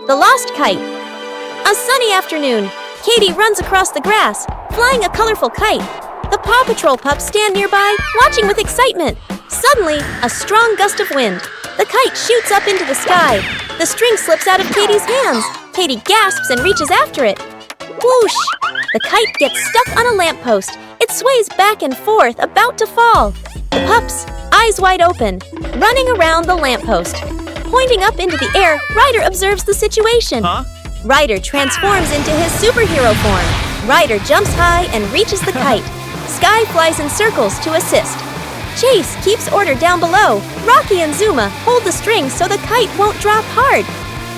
The Lost Kite. A sunny afternoon, Katie runs across the grass, flying a colorful kite. The Paw Patrol pups stand nearby, watching with excitement. Suddenly, a strong gust of wind. The kite shoots up into the sky. The string slips out of Katie's hands. Katie gasps and reaches after it. Whoosh! The kite gets stuck on a lamppost. It sways back and forth, about to fall. The pups, eyes wide open, running around the lamppost. Pointing up into the air, Ryder observes the situation. Ryder transforms into his superhero form. Ryder jumps high and reaches the kite. Sky flies in circles to assist. Chase keeps order down below. Rocky and Zuma hold the string so the kite won't drop hard.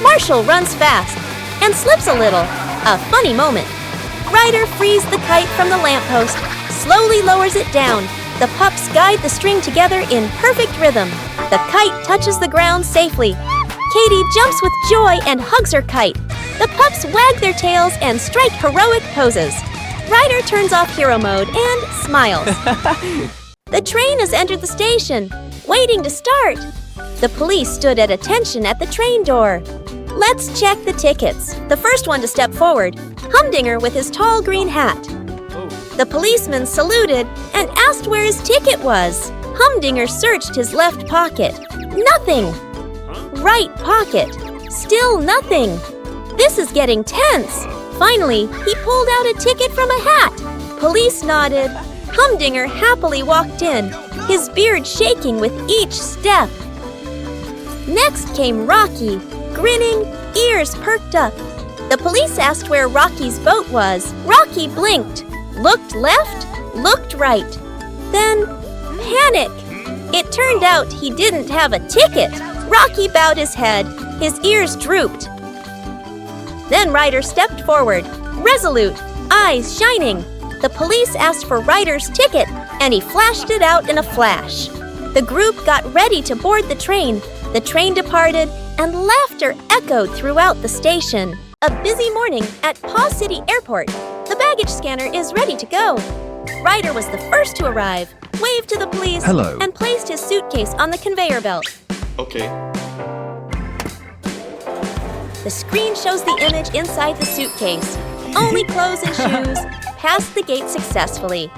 Marshall runs fast and slips a little. A funny moment. Ryder frees the kite from the lamppost, slowly lowers it down. The pups guide the string together in perfect rhythm. The kite touches the ground safely. Katie jumps with joy and hugs her kite. The pups wag their tails and strike heroic poses. Ryder turns off hero mode and smiles. The train has entered the station, waiting to start. The police stood at attention at the train door. Let's check the tickets. The first one to step forward, Humdinger with his tall green hat. The policeman saluted and asked where his ticket was. Humdinger searched his left pocket. Nothing. Right pocket. Still nothing. This is getting tense. Finally, he pulled out a ticket from a hat. Police nodded. Humdinger happily walked in, his beard shaking with each step. Next came Rocky, grinning, ears perked up. The police asked where Rocky's boat was. Rocky blinked, looked left, looked right. Then, panic! It turned out he didn't have a ticket. Rocky bowed his head, his ears drooped. Then Ryder stepped forward, resolute, eyes shining. The police asked for Ryder's ticket, and he flashed it out in a flash. The group got ready to board the train. The train departed, and laughter echoed throughout the station. A busy morning at PAW City Airport. The baggage scanner is ready to go. Ryder was the first to arrive, waved to the police, Hello. And placed his suitcase on the conveyor belt. Okay. The screen shows the image inside the suitcase. Only clothes and shoes. Passed the gate successfully.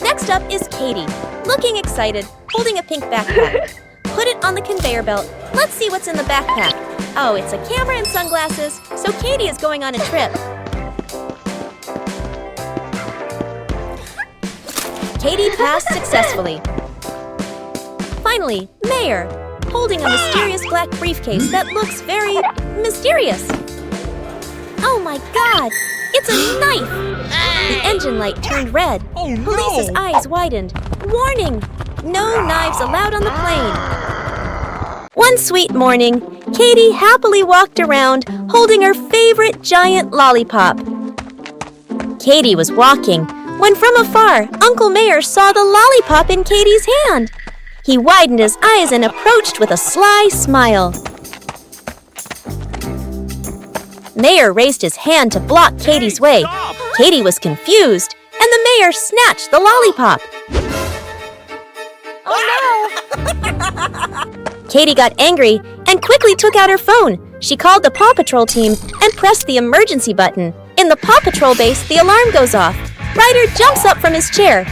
Next up is Katie, looking excited, holding a pink backpack. Put it on the conveyor belt. Let's see what's in the backpack. Oh, it's a camera and sunglasses, so Katie is going on a trip. Katie passed successfully. Finally, Mayor, holding a mysterious black briefcase that looks very mysterious. Oh my God! It's a knife! The engine light turned red. Police's eyes widened. Warning! No knives allowed on the plane. One sweet morning, Katie happily walked around holding her favorite giant lollipop. Katie was walking when from afar, Uncle Mayor saw the lollipop in Katie's hand. He widened his eyes and approached with a sly smile. Mayor raised his hand to block Katie's way. Katie was confused, and the mayor snatched the lollipop. Oh no! Katie got angry and quickly took out her phone. She called the Paw Patrol team and pressed the emergency button. In the Paw Patrol base, the alarm goes off. Ryder jumps up from his chair.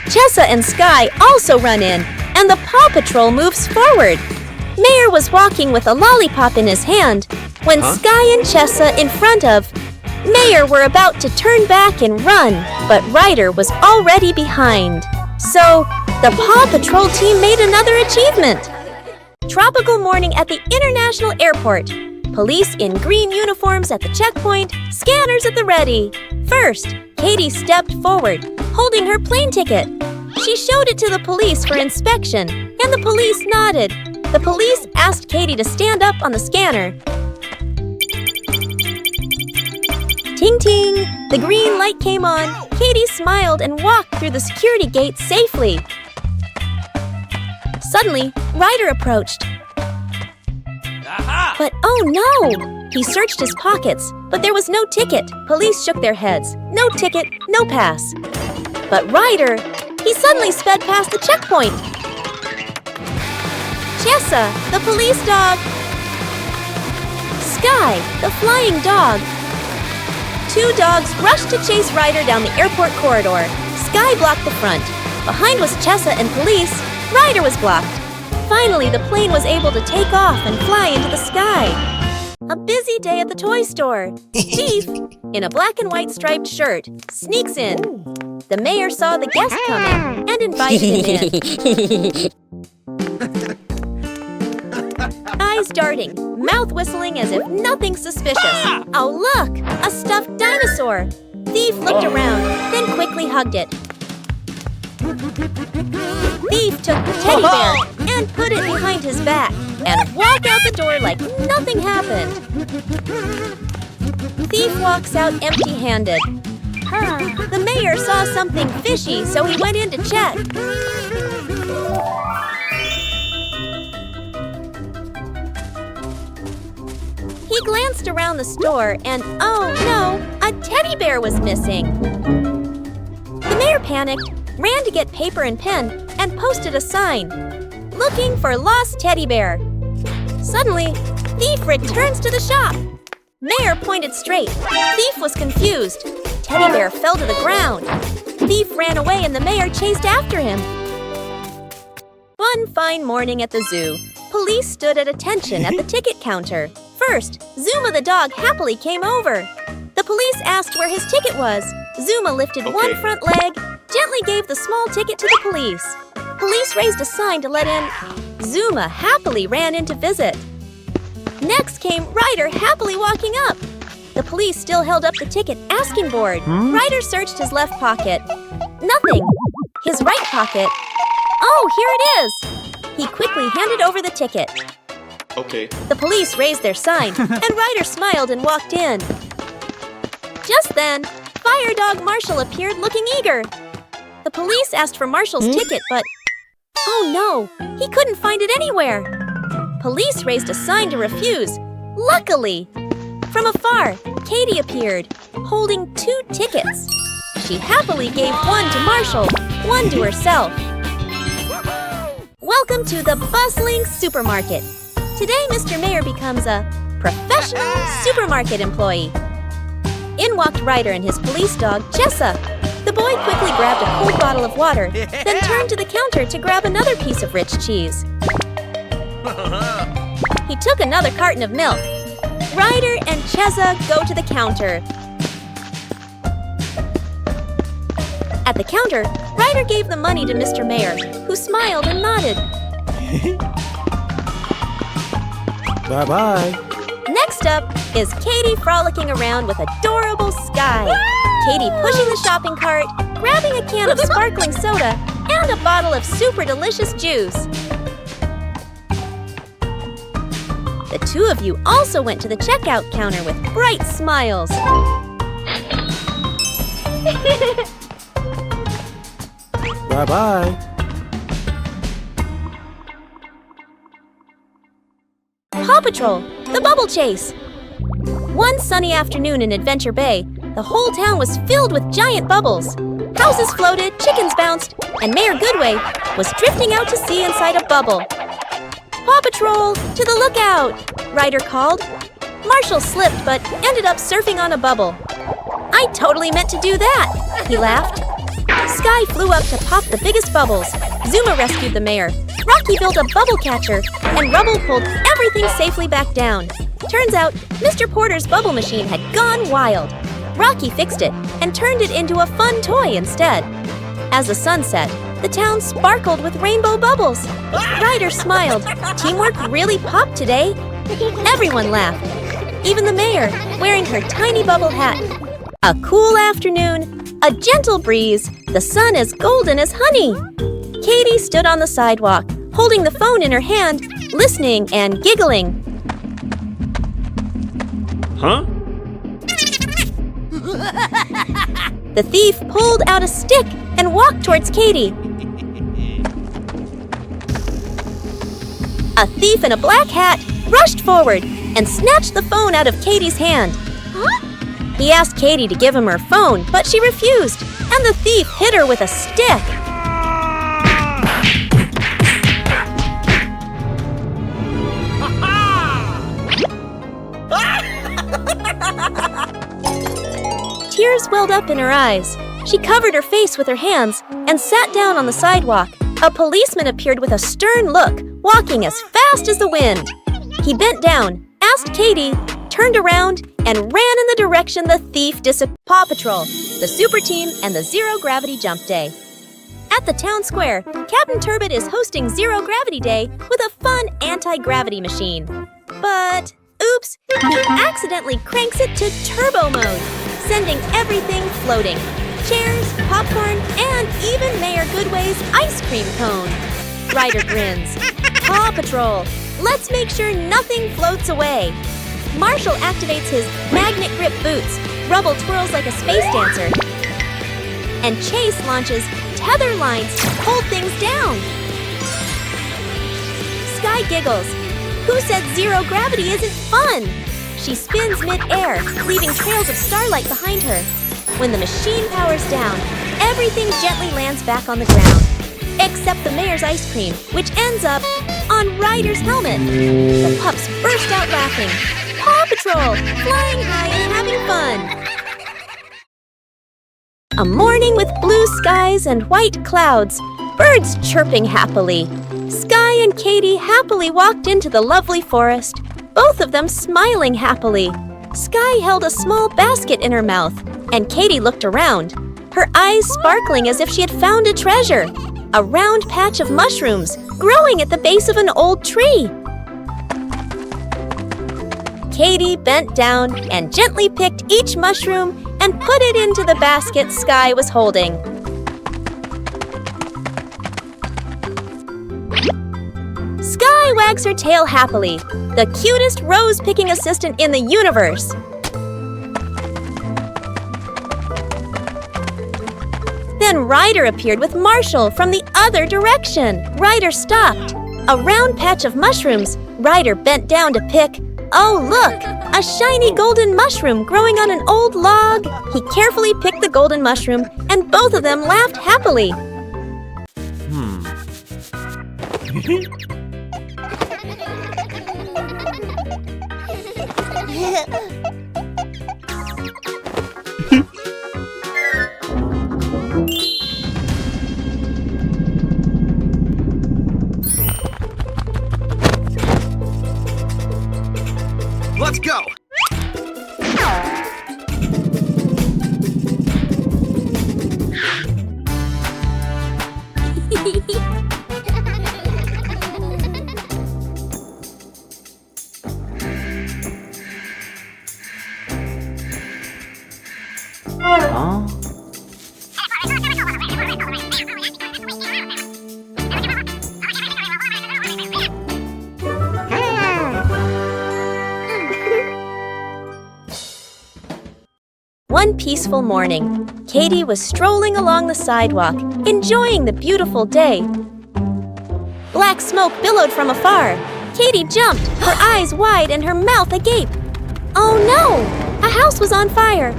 Chessa and Sky also run in, and the Paw Patrol moves forward. Mayor was walking with a lollipop in his hand when Sky and Chessa in front of Mayor were about to turn back and run, but Ryder was already behind. So, the Paw Patrol team made another achievement. Tropical morning at the International Airport. Police in green uniforms at the checkpoint, scanners at the ready. First, Katie stepped forward, holding her plane ticket. She showed it to the police for inspection, and the police nodded. The police asked Katie to stand up on the scanner. Ting ting! The green light came on. Katie smiled and walked through the security gate safely. Suddenly, Ryder approached. But oh no! He searched his pockets, but there was no ticket. Police shook their heads. No ticket, no pass. But Ryder, he suddenly sped past the checkpoint. Chessa, the police dog. Sky, the flying dog. Two dogs rushed to chase Ryder down the airport corridor. Sky blocked the front. Behind was Chessa and police. Ryder was blocked. Finally, the plane was able to take off and fly into the sky. A busy day at the toy store. Thief, in a black and white striped shirt, sneaks in. The mayor saw the guest coming and invited him in. Eyes darting, mouth whistling as if nothing suspicious. Oh look, a stuffed dinosaur. Thief looked around, then quickly hugged it. Thief took the teddy bear and put it behind his back and walked out the door like nothing happened. Thief walks out empty-handed. The mayor saw something fishy, so he went in to check. He glanced around the store and, oh no, a teddy bear was missing. The mayor panicked, ran to get paper and pen, and posted a sign, looking for lost teddy bear. Suddenly, Thief returns to the shop. Mayor pointed straight. Thief was confused. Teddy bear fell to the ground. Thief ran away and the mayor chased after him. One fine morning at the zoo, police stood at attention at the ticket counter. First, Zuma the dog happily came over. The police asked where his ticket was. Zuma lifted one front leg, gently gave the small ticket to the police. Police raised a sign to let in. Zuma happily ran in to visit. Next came Ryder happily walking up. The police still held up the ticket asking board. Ryder searched his left pocket. Nothing. His right pocket. Oh, here it is. He quickly handed over the ticket. Okay. The police raised their sign, and Ryder smiled and walked in. Just then, Fire Dog Marshall appeared looking eager. The police asked for Marshall's ticket, but oh no, he couldn't find it anywhere. Police raised a sign to refuse. Luckily, from afar, Katie appeared, holding 2 tickets. She happily gave one to Marshall, one to herself. Welcome to the bustling supermarket. Today, Mr. Mayor becomes a professional supermarket employee. In walked Ryder and his police dog, Chessa. The boy quickly grabbed a cold bottle of water, then turned to the counter to grab another piece of rich cheese. He took another carton of milk. Ryder and Chessa go to the counter. At the counter, Ryder gave the money to Mr. Mayor, who smiled and nodded. Bye-bye. Next up is Katie frolicking around with adorable Sky. Katie pushing the shopping cart, grabbing a can of sparkling soda, and a bottle of super delicious juice. The two of you also went to the checkout counter with bright smiles. Bye-bye. PAW Patrol, the Bubble Chase. One sunny afternoon in Adventure Bay, the whole town was filled with giant bubbles. Houses floated, chickens bounced, and Mayor Goodway was drifting out to sea inside a bubble. "Paw Patrol, to the lookout!" Ryder called. Marshall slipped but ended up surfing on a bubble. "I totally meant to do that," he laughed. Sky flew up to pop the biggest bubbles. Zuma rescued the mayor. Rocky built a bubble catcher, and Rubble pulled everything safely back down. Turns out, Mr. Porter's bubble machine had gone wild. Rocky fixed it and turned it into a fun toy instead. As the sun set, the town sparkled with rainbow bubbles. Ryder smiled. Teamwork really popped today. Everyone laughed. Even the mayor, wearing her tiny bubble hat. A cool afternoon, a gentle breeze, the sun as golden as honey. Katie stood on the sidewalk, holding the phone in her hand, listening and giggling. Huh? The thief pulled out a stick and walked towards Katie. A thief in a black hat rushed forward and snatched the phone out of Katie's hand. He asked Katie to give him her phone, but she refused. and the thief hit her with a stick. Tears welled up in her eyes. She covered her face with her hands and sat down on the sidewalk. A policeman appeared with a stern look, walking as fast as the wind. He bent down, asked Katie, turned around, and ran in the direction the thief disappeared. PAW Patrol, the Super Team, and the Zero Gravity Jump Day. At the town square, Captain Turbot is hosting Zero Gravity Day with a fun anti-gravity machine. But, oops, he accidentally cranks it to turbo mode, sending everything floating. Chairs, popcorn, and even Mayor Goodway's ice cream cone. Ryder grins. PAW Patrol, let's make sure nothing floats away. Marshall activates his magnet grip boots. Rubble twirls like a space dancer. And Chase launches tether lines to hold things down. Sky giggles. Who said zero gravity isn't fun? She spins mid-air, leaving trails of starlight behind her. When the machine powers down, everything gently lands back on the ground. Except the mayor's ice cream, which ends up on Ryder's helmet. The pups burst out laughing. PAW Patrol, flying high and having fun. A morning with blue skies and white clouds, birds chirping happily. Sky and Katie happily walked into the lovely forest, both of them smiling happily. Sky held a small basket in her mouth, and Katie looked around, her eyes sparkling as if she had found a treasure. A round patch of mushrooms growing at the base of an old tree. Katie bent down and gently picked each mushroom and put it into the basket Sky was holding. Sky wags her tail happily, the cutest rose-picking assistant in the universe. Then Ryder appeared with Marshall from the other direction. Ryder stopped. A round patch of mushrooms. Ryder bent down to pick. Oh, look! A shiny golden mushroom growing on an old log. He carefully picked the golden mushroom, and both of them laughed happily. Let's go! Huh? One peaceful morning, Katie was strolling along the sidewalk, enjoying the beautiful day. Black smoke billowed from afar. Katie jumped, her eyes wide and her mouth agape. Oh no! A house was on fire.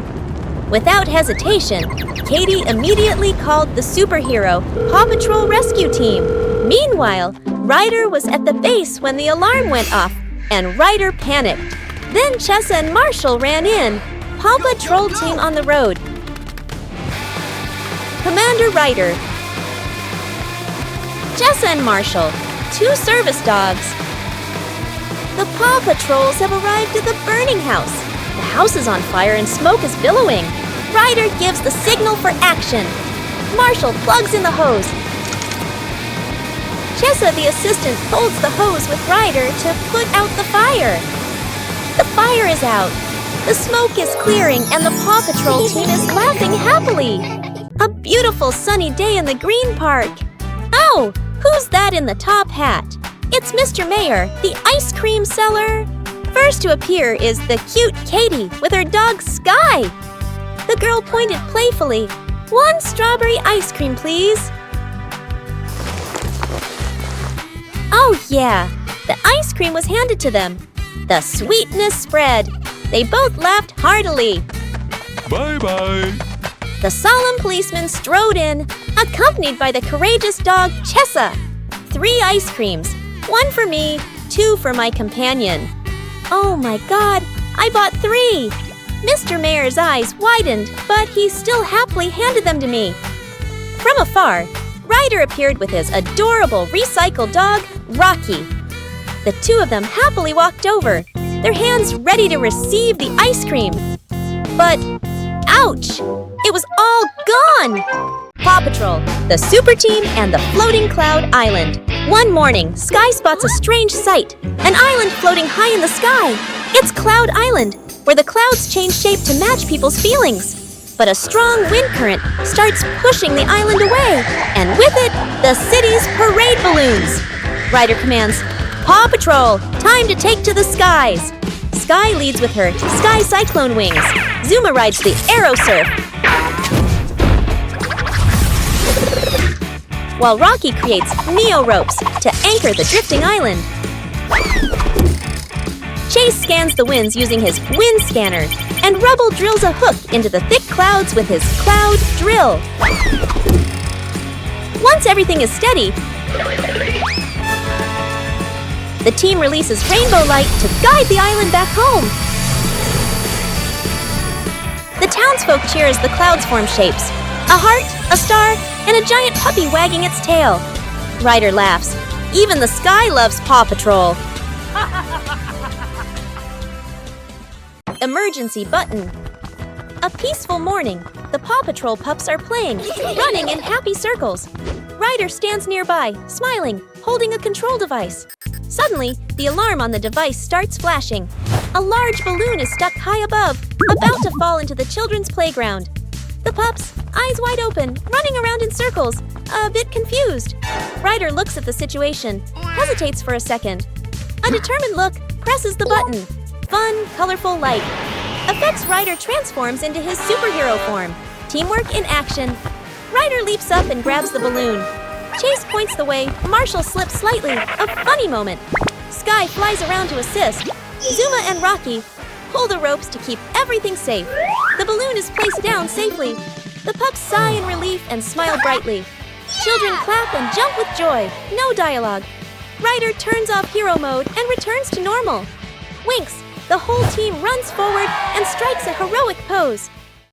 Without hesitation, Katie immediately called the superhero PAW Patrol Rescue Team. Meanwhile, Ryder was at the base when the alarm went off, and Ryder panicked. Then Chessa and Marshall ran in. PAW Patrol Team on the road. Commander Ryder. Chessa and Marshall, 2 service dogs. The PAW Patrols have arrived at the burning house. The house is on fire and smoke is billowing. Ryder gives the signal for action. Marshall plugs in the hose. Chessa, the assistant, holds the hose with Ryder to put out the fire. The fire is out. The smoke is clearing and the PAW Patrol team is laughing happily. A beautiful sunny day in the green park. Oh, who's that in the top hat? It's Mr. Mayor, the ice cream seller. First to appear is the cute Katie with her dog Sky. The girl pointed playfully. 1 strawberry ice cream, please. Oh yeah, the ice cream was handed to them. The sweetness spread. They both laughed heartily. Bye-bye. The solemn policeman strode in, accompanied by the courageous dog Chessa. 3 ice creams, 1 for me, 2 for my companion. Oh my God, I bought 3! Mr. Mayor's eyes widened, but he still happily handed them to me. From afar, Ryder appeared with his adorable recycled dog, Rocky. The 2 of them happily walked over, their hands ready to receive the ice cream. But, ouch! It was all gone! Paw Patrol, the Super Team, and the Floating Cloud Island. One morning, Sky spots a strange sight. An island floating high in the sky. It's Cloud Island, where the clouds change shape to match people's feelings. But a strong wind current starts pushing the island away, and with it, the city's parade balloons. Ryder commands, "Paw Patrol, time to take to the skies." Sky leads with her Sky Cyclone wings. Zuma rides the Aero Surf, while Rocky creates Neo ropes to anchor the drifting island. Chase scans the winds using his wind scanner, and Rubble drills a hook into the thick clouds with his cloud drill. Once everything is steady, the team releases rainbow light to guide the island back home. The townsfolk cheer as the clouds form shapes. A heart, a star, and a giant puppy wagging its tail. Ryder laughs. Even the sky loves Paw Patrol. Emergency button. A peaceful morning. The Paw Patrol pups are playing, running in happy circles. Ryder stands nearby, smiling, holding a control device. Suddenly, the alarm on the device starts flashing. A large balloon is stuck high above, about to fall into the children's playground. The pups, eyes wide open, running around in circles, a bit confused. Ryder looks at the situation, hesitates for a second. A determined look presses the button. Fun, colorful light. Affects Ryder transforms into his superhero form. Teamwork in action. Ryder leaps up and grabs the balloon. Chase points the way, Marshall slips slightly, a funny moment. Sky flies around to assist. Zuma and Rocky pull the ropes to keep everything safe. The balloon is placed down safely. The pups sigh in relief and smile brightly. Children clap and jump with joy, no dialogue. Ryder turns off hero mode and returns to normal. Winks, the whole team runs forward and strikes a heroic pose.